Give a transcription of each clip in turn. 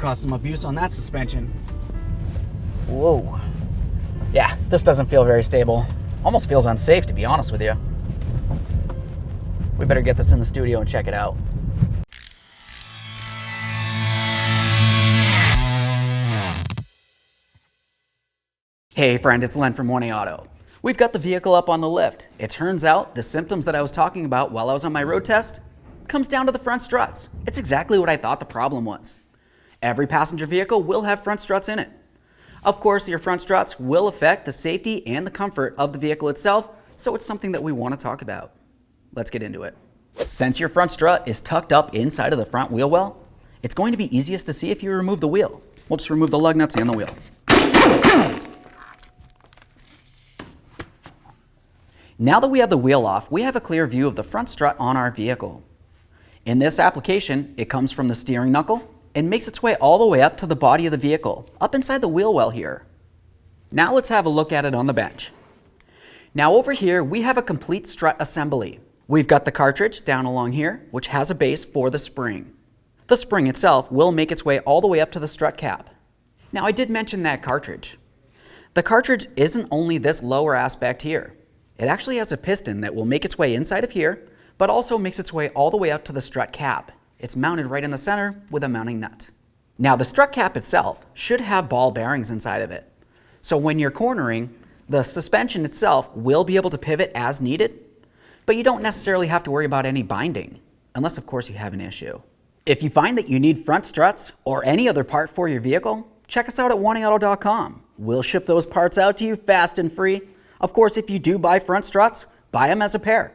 cause some abuse on that suspension. Whoa. Yeah, this doesn't feel very stable. Almost feels unsafe, to be honest with you. We better get this in the studio and check it out. Hey friend, it's Len from Morning Auto. We've got the vehicle up on the lift. It turns out the symptoms that I was talking about while I was on my road test comes down to the front struts. It's exactly what I thought the problem was. Every passenger vehicle will have front struts in it. Of course, your front struts will affect the safety and the comfort of the vehicle itself, so it's something that we want to talk about. Let's get into it. Since your front strut is tucked up inside of the front wheel well, it's going to be easiest to see if you remove the wheel. We'll just remove the lug nuts and the wheel. Now that we have the wheel off, we have a clear view of the front strut on our vehicle. In this application, it comes from the steering knuckle and makes its way all the way up to the body of the vehicle, up inside the wheel well here. Now let's have a look at it on the bench. Now over here, we have a complete strut assembly. We've got the cartridge down along here, which has a base for the spring. The spring itself will make its way all the way up to the strut cap. Now I did mention that cartridge. The cartridge isn't only this lower aspect here. It actually has a piston that will make its way inside of here, but also makes its way all the way up to the strut cap. It's mounted right in the center with a mounting nut. Now the strut cap itself should have ball bearings inside of it. So when you're cornering, the suspension itself will be able to pivot as needed, but you don't necessarily have to worry about any binding, unless of course you have an issue. If you find that you need front struts or any other part for your vehicle, check us out at wantingauto.com. We'll ship those parts out to you fast and free. Of course, if you do buy front struts, buy them as a pair.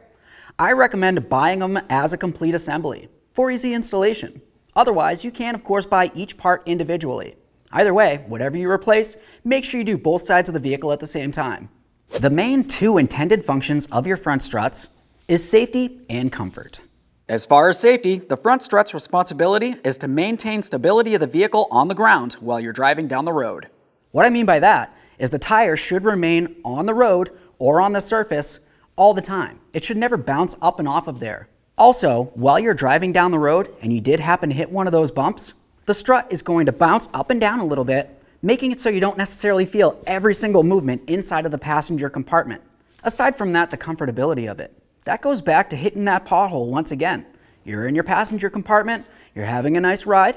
I recommend buying them as a complete assembly for easy installation. Otherwise, you can of course buy each part individually. Either way, whatever you replace, make sure you do both sides of the vehicle at the same time. The main two intended functions of your front struts is safety and comfort. As far as safety, the front strut's responsibility is to maintain stability of the vehicle on the ground while you're driving down the road. What I mean by that is the tire should remain on the road or on the surface all the time. It should never bounce up and off of there. Also, while you're driving down the road and you did happen to hit one of those bumps, the strut is going to bounce up and down a little bit, making it so you don't necessarily feel every single movement inside of the passenger compartment. Aside from that, the comfortability of it. That goes back to hitting that pothole once again. You're in your passenger compartment, you're having a nice ride,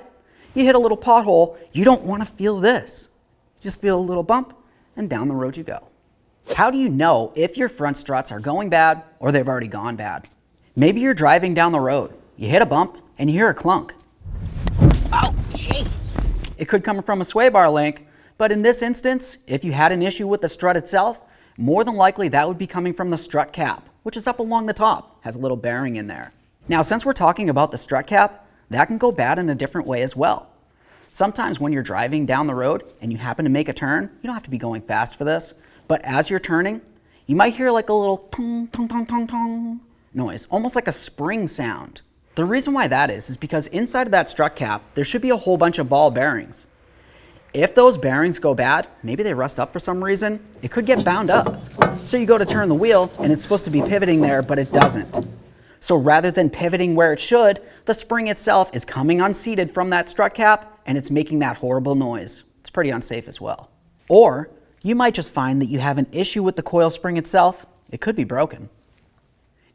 you hit a little pothole, you don't want to feel this. You just feel a little bump, and down the road you go. How do you know if your front struts are going bad or they've already gone bad? Maybe you're driving down the road, you hit a bump, and you hear a clunk. Oh, jeez! It could come from a sway bar link, but in this instance, if you had an issue with the strut itself, more than likely that would be coming from the strut cap, which is up along the top, has a little bearing in there. Now, since we're talking about the strut cap, that can go bad in a different way as well. Sometimes when you're driving down the road and you happen to make a turn, you don't have to be going fast for this, but as you're turning, you might hear like a little tong, tong, tong, tong, tong noise, almost like a spring sound. The reason why that is because inside of that strut cap, there should be a whole bunch of ball bearings. If those bearings go bad, maybe they rust up for some reason, it could get bound up. So you go to turn the wheel and it's supposed to be pivoting there, but it doesn't. So rather than pivoting where it should, the spring itself is coming unseated from that strut cap and it's making that horrible noise. It's pretty unsafe as well. Or you might just find that you have an issue with the coil spring itself. It could be broken.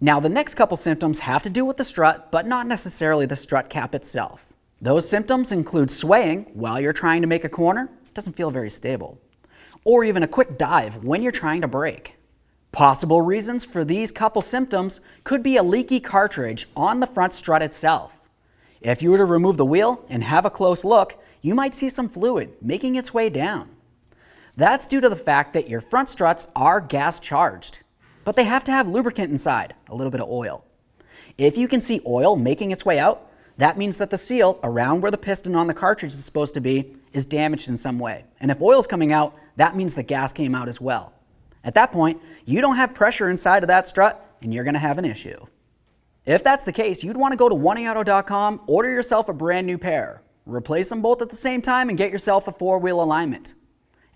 Now the next couple symptoms have to do with the strut, but not necessarily the strut cap itself. Those symptoms include swaying while you're trying to make a corner. It doesn't feel very stable. Or even a quick dive when you're trying to brake. Possible reasons for these couple symptoms could be a leaky cartridge on the front strut itself. If you were to remove the wheel and have a close look, you might see some fluid making its way down. That's due to the fact that your front struts are gas charged, but they have to have lubricant inside, a little bit of oil. If you can see oil making its way out, that means that the seal around where the piston on the cartridge is supposed to be is damaged in some way. And if oil's coming out, that means the gas came out as well. At that point, you don't have pressure inside of that strut and you're going to have an issue. If that's the case, you'd want to go to wantingauto.com, order yourself a brand new pair, replace them both at the same time and get yourself a four-wheel alignment.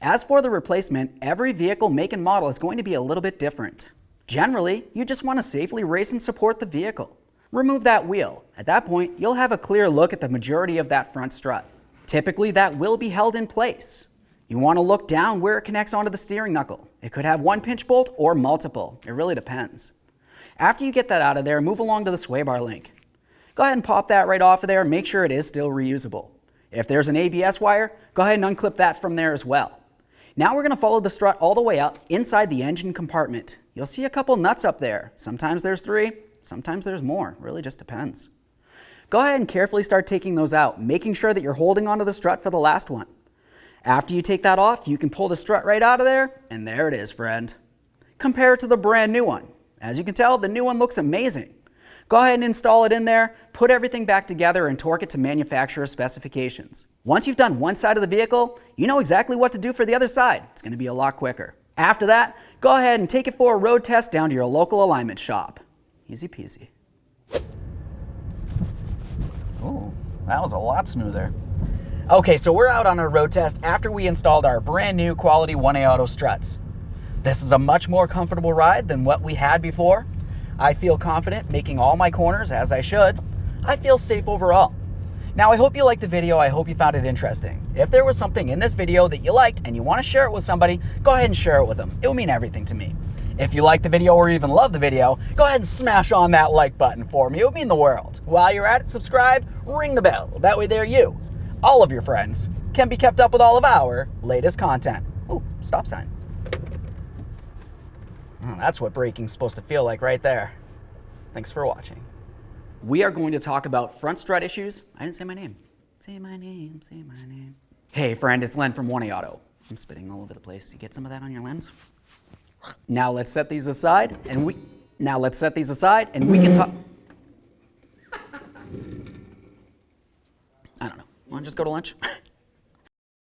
As for the replacement, every vehicle make and model is going to be a little bit different. Generally, you just want to safely race and support the vehicle. Remove that wheel. At that point, you'll have a clear look at the majority of that front strut. Typically, that will be held in place. You want to look down where it connects onto the steering knuckle. It could have one pinch bolt or multiple. It really depends. After you get that out of there, move along to the sway bar link. Go ahead and pop that right off of there and make sure it is still reusable. If there's an ABS wire, go ahead and unclip that from there as well. Now we're going to follow the strut all the way up inside the engine compartment. You'll see a couple nuts up there. Sometimes there's 3, sometimes there's more. It really just depends. Go ahead and carefully start taking those out, making sure that you're holding onto the strut for the last one. After you take that off, you can pull the strut right out of there, and there it is, friend. Compare it to the brand new one. As you can tell, the new one looks amazing. Go ahead and install it in there, put everything back together, and torque it to manufacturer specifications. Once you've done one side of the vehicle, you know exactly what to do for the other side. It's going to be a lot quicker. After that, go ahead and take it for a road test down to your local alignment shop. Easy peasy. Ooh, that was a lot smoother. Okay, so we're out on our road test after we installed our brand new quality 1A Auto struts. This is a much more comfortable ride than what we had before. I feel confident making all my corners as I should. I feel safe overall. Now, I hope you liked the video. I hope you found it interesting. If there was something in this video that you liked and you want to share it with somebody, go ahead and share it with them. It will mean everything to me. If you like the video or even love the video, go ahead and smash on that like button for me. It would mean the world. While you're at it, subscribe, ring the bell. That way there you, all of your friends, can be kept up with all of our latest content. Ooh, stop sign. Oh, that's what braking's supposed to feel like right there. Thanks for watching. We are going to talk about front strut issues. I didn't say my name. Say my name, say my name. Hey friend, it's Len from 1A Auto. I'm spitting all over the place. You get some of that on your lens? Now let's set these aside and we can talk. I don't know. Want to just go to lunch?